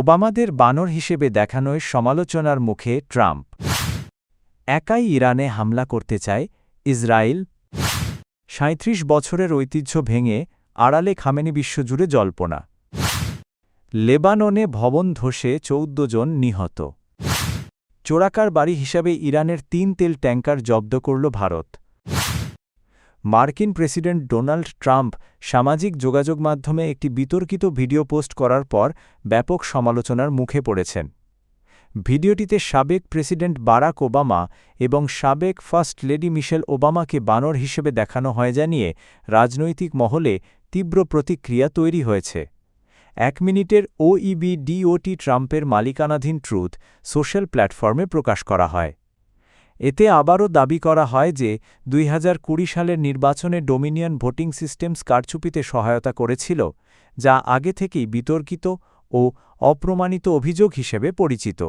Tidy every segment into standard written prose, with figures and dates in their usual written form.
ওবামাদের বানর হিসেবে দেখানোয় সমালোচনার মুখে ট্রাম্প। একাই ইরানে হামলা করতে চায় ইসরায়েল। ৩৭ বছরের ঐতিহ্য ভেঙে আড়ালে খামেনি বিশ্বজুড়ে জল্পনা। লেবাননে ভবন ধসে ১৪ জন নিহত। চোরাকার বাড়ি হিসাবে ইরানের ৩ তেল ট্যাঙ্কার জব্দ করল ভারত। মার্কিন প্রেসিডেন্ট ডোনাল্ড ট্রাম্প সামাজিক যোগাযোগ মাধ্যমে একটি বিতর্কিত ভিডিও পোস্ট করার পর ব্যাপক সমালোচনার মুখে পড়েছেন। ভিডিওটিতে সাবেক প্রেসিডেন্ট বারাক ওবামা এবং সাবেক ফার্স্ট লেডি মিশেল ওবামাকে বানর হিসেবে দেখানো হয় জানিয়ে রাজনৈতিক মহলে তীব্র প্রতিক্রিয়া তৈরি হয়েছে। ১ মিনিটের ওইবিডিওটি ট্রাম্পের মালিকানাধীন ট্রুথ সোশ্যাল প্ল্যাটফর্মে প্রকাশ করা হয়। এতে আবারও দাবি করা হয় যে ২০২০ সালের নির্বাচনে ডোমিনিয়ন ভোটিং সিস্টেমস কারচুপিতে সহায়তা করেছিল, যা আগে থেকেই বিতর্কিত ও অপ্রমাণিত অভিযোগ হিসেবে পরিচিত।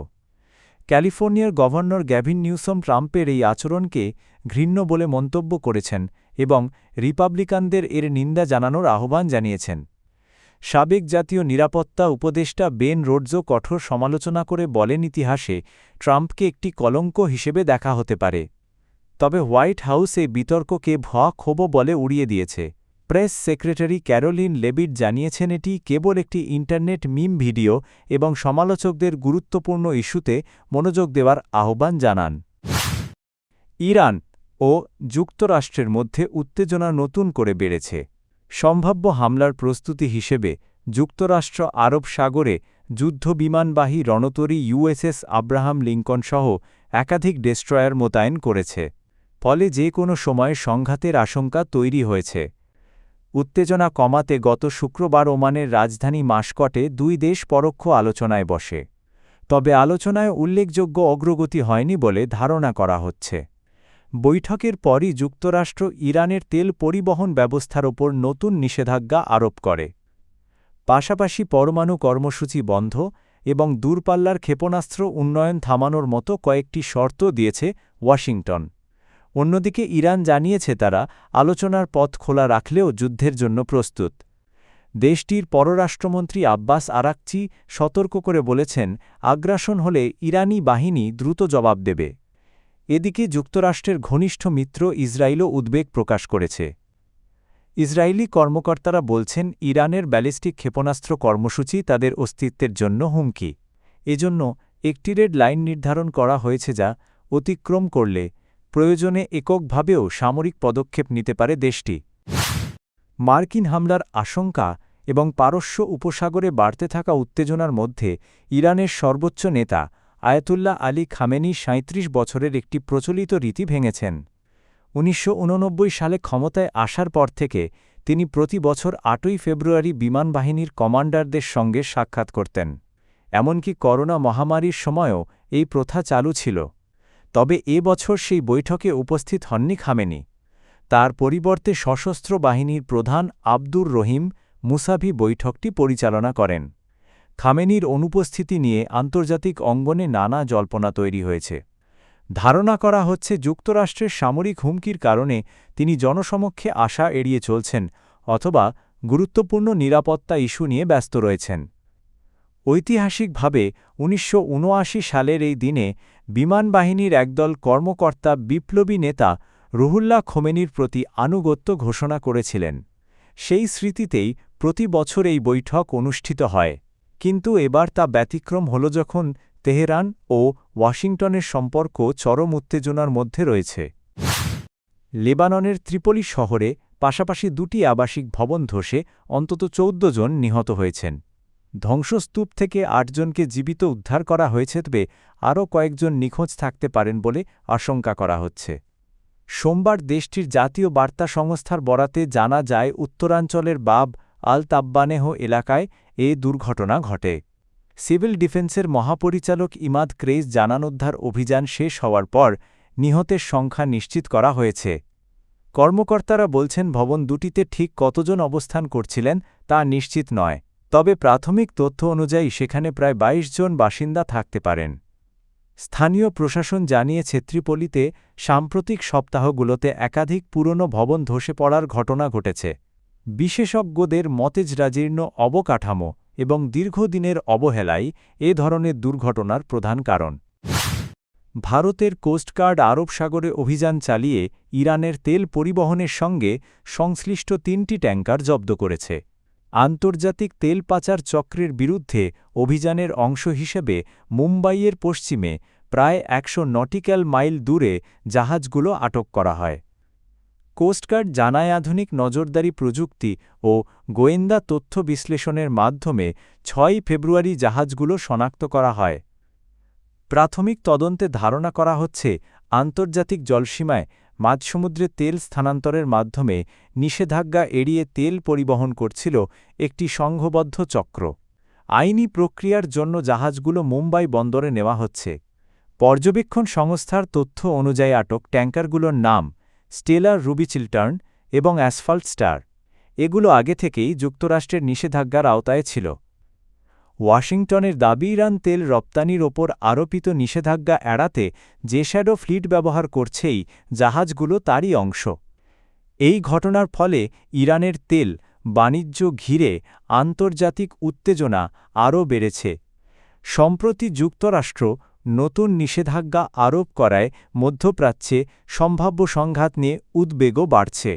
ক্যালিফোর্নিয়ার গভর্নর গ্যাভিন নিউসম ট্রাম্পের এই আচরণকে ঘৃণ্য বলে মন্তব্য করেছেন এবং রিপাবলিকানদের এর নিন্দা জানানোর আহ্বান জানিয়েছেন। সাবেক জাতীয় নিরাপত্তা উপদেষ্টা বেন রোডসও কঠোর সমালোচনা করে বলেন, ইতিহাসে ট্রাম্পকে একটি কলঙ্ক হিসেবে দেখা হতে পারে। তবে হোয়াইট হাউস এই বিতর্ককে ভুয়া খবর বলে উড়িয়ে দিয়েছে। প্রেস সেক্রেটারি ক্যারোলিন লেভিট জানিয়েছেন, এটি কেবল একটি ইন্টারনেট মিম ভিডিও এবং সমালোচকদের গুরুত্বপূর্ণ ইস্যুতে মনোযোগ দেওয়ার আহ্বান জানান। ইরান ও যুক্তরাষ্ট্রের মধ্যে উত্তেজনা নতুন করে বেড়েছে। সম্ভাব্য হামলার প্রস্তুতি হিসেবে যুক্তরাষ্ট্র আরব সাগরে যুদ্ধবিমানবাহী রণতরী ইউএসএস আব্রাহাম লিঙ্কন সহ একাধিক ডেস্ট্রয়ার মোতায়েন করেছে। ফলে যে কোনো সময় সংঘাতের আশঙ্কা তৈরি হয়েছে। উত্তেজনা কমাতে গত শুক্রবার ওমানের রাজধানী মাস্কটে ২ দেশ পরোক্ষ আলোচনায় বসে। তবে আলোচনায় উল্লেখযোগ্য অগ্রগতি হয়নি বলে ধারণা করা হচ্ছে। বৈঠকের পরই যুক্তরাষ্ট্র ইরানের তেল পরিবহন ব্যবস্থার ওপর নতুন নিষেধাজ্ঞা আরোপ করে। পাশাপাশি পরমাণু কর্মসূচি বন্ধ এবং দূরপাল্লার ক্ষেপণাস্ত্র উন্নয়ন থামানোর মতো কয়েকটি শর্ত দিয়েছে ওয়াশিংটন। অন্যদিকে ইরান জানিয়েছে, তারা আলোচনার পথ খোলা রাখলেও যুদ্ধের জন্য প্রস্তুত। দেশটির পররাষ্ট্রমন্ত্রী আব্বাস আরাকচি সতর্ক করে বলেছেন, আগ্রাসন হলে ইরানি বাহিনী দ্রুত জবাব দেবে। এদিকে যুক্তরাষ্ট্রের ঘনিষ্ঠ মিত্র ইসরায়েলও উদ্বেগ প্রকাশ করেছে। ইসরায়েলি কর্মকর্তারা বলছেন, ইরানের ব্যালিস্টিক ক্ষেপণাস্ত্র কর্মসূচি তাদের অস্তিত্বের জন্য হুমকি। এজন্য একটি রেড লাইন নির্ধারণ করা হয়েছে, যা অতিক্রম করলে প্রয়োজনে এককভাবেও সামরিক পদক্ষেপ নিতে পারে দেশটি। মার্কিন হামলার আশঙ্কা এবং পারস্য উপসাগরে বাড়তে থাকা উত্তেজনার মধ্যে ইরানের সর্বোচ্চ নেতা আয়াতুল্লাহ আলী খামেনি ৩৭ বছরের একটি প্রচলিত রীতি ভেঙেছেন। ১৯৮৯ সালে ক্ষমতায় আসার পর থেকে তিনি প্রতি বছর ৮ই ফেব্রুয়ারি বিমানবাহিনীর কমান্ডারদের সঙ্গে সাক্ষাৎ করতেন। এমনকি করোনা মহামারীর সময়ও এই প্রথা চালু ছিল। তবে এ বছর সেই বৈঠকে উপস্থিত হননি খামেনি। তার পরিবর্তে সশস্ত্র বাহিনীর প্রধান আব্দুর রহিম মুসাভি বৈঠকটি পরিচালনা করেন। খামেনির অনুপস্থিতি নিয়ে আন্তর্জাতিক অঙ্গনে নানা জল্পনা তৈরি হয়েছে। ধারণা করা হচ্ছে, যুক্তরাষ্ট্রের সামরিক হুমকির কারণে তিনি জনসমক্ষে আসা এড়িয়ে চলছেন অথবা গুরুত্বপূর্ণ নিরাপত্তা ইস্যু নিয়ে ব্যস্ত রয়েছেন। ঐতিহাসিকভাবে ১৯৭৯ সালের এই দিনে বিমানবাহিনীর একদল কর্মকর্তা বিপ্লবী নেতা রুহুল্লাহ খোমেনির প্রতি আনুগত্য ঘোষণা করেছিলেন। সেই স্মৃতিতেই প্রতি বছর এই বৈঠক অনুষ্ঠিত হয়। কিন্তু এবার তা ব্যতিক্রম হল যখন তেহরান ও ওয়াশিংটনের সম্পর্ক চরম উত্তেজনার মধ্যে রয়েছে। লেবাননের ত্রিপলি শহরে পাশাপাশি ২টি আবাসিক ভবন ধসে অন্তত ১৪ জন নিহত হয়েছেন। ধ্বংসস্তূপ থেকে ৮ জনকে জীবিত উদ্ধার করা হয়েছে, তবে আরও কয়েকজন নিখোঁজ থাকতে পারেন বলে আশঙ্কা করা হচ্ছে। সোমবার দেশটির জাতীয় বার্তা সংস্থার বরাতে জানা যায়, উত্তরাঞ্চলের বাব আল তাব্বানেহ এলাকায় এ দুর্ঘটনা ঘটে। সিভিল ডিফেন্সের মহাপরিচালক ইমাদ ক্রেইজ জানান, উদ্ধার অভিযান শেষ হওয়ার পর নিহতের সংখ্যা নিশ্চিত করা হয়েছে। কর্মকর্তারা বলছেন, ভবন দুটিতে ঠিক কতজন অবস্থান করছিলেন তা নিশ্চিত নয়, তবে প্রাথমিক তথ্য অনুযায়ী সেখানে প্রায় ২২ জন বাসিন্দা থাকতে পারেন। স্থানীয় প্রশাসন জানিয়েছে, ত্রিপলিতে সাম্প্রতিক সপ্তাহগুলোতে একাধিক পুরনো ভবন ধসে পড়ার ঘটনা ঘটেছে। বিশেষজ্ঞদের মতে, জরাজীর্ণ অবকাঠামো এবং দীর্ঘদিনের অবহেলাই এ ধরনের দুর্ঘটনার প্রধান কারণ। ভারতের কোস্টগার্ড আরব সাগরে অভিযান চালিয়ে ইরানের তেল পরিবহনের সঙ্গে সংশ্লিষ্ট ৩টি ট্যাঙ্কার জব্দ করেছে। আন্তর্জাতিক তেল পাচার চক্রের বিরুদ্ধে অভিযানের অংশ হিসেবে মুম্বাইয়ের পশ্চিমে প্রায় ১০০ নটিক্যাল মাইল দূরে জাহাজগুলো আটক করা হয়। কোস্টগার্ড জানায় আধুনিক নজরদারি প্রযুক্তি ও গোয়েন্দা তথ্য বিশ্লেষণের মাধ্যমে ৬ ফেব্রুয়ারি জাহাজগুলো শনাক্ত করা হয়। প্রাথমিক তদন্তে ধারণা করা হচ্ছে আন্তর্জাতিক জলসীমায় মাঝসমুদ্রে তেল স্থানান্তরের মাধ্যমে নিষেধাজ্ঞা এড়িয়ে তেল পরিবহন করছিল একটি সংঘবদ্ধ চক্র। আইনি প্রক্রিয়ার জন্য জাহাজগুলো মুম্বাই বন্দরে নেওয়া হচ্ছে। পর্যবেক্ষণ সংস্থার তথ্য অনুযায়ী আটক ট্যাঙ্কারগুলোর নাম স্টেলার রুবি চিল্টার্ন এবং অ্যাসফাল্ট স্টার। এগুলো আগে থেকেই যুক্তরাষ্ট্রের নিষেধাজ্ঞার আওতায় ছিল। ওয়াশিংটনের দাবি ইরান তেল রপ্তানির ওপর আরোপিত নিষেধাজ্ঞা এড়াতে যে শ্যাডো ফ্লিট ব্যবহার করছেই জাহাজগুলো তারই অংশ। এই ঘটনার ফলে ইরানের তেল বাণিজ্য ঘিরে আন্তর্জাতিক উত্তেজনা আরও বেড়েছে। সম্প্রতি যুক্তরাষ্ট্র নতুন নিষেধাজ্ঞা আরোপ করায় মধ্যপ্রাচ্যে সম্ভাব্য সংঘাত নিয়ে উদ্বেগও বাড়ছে।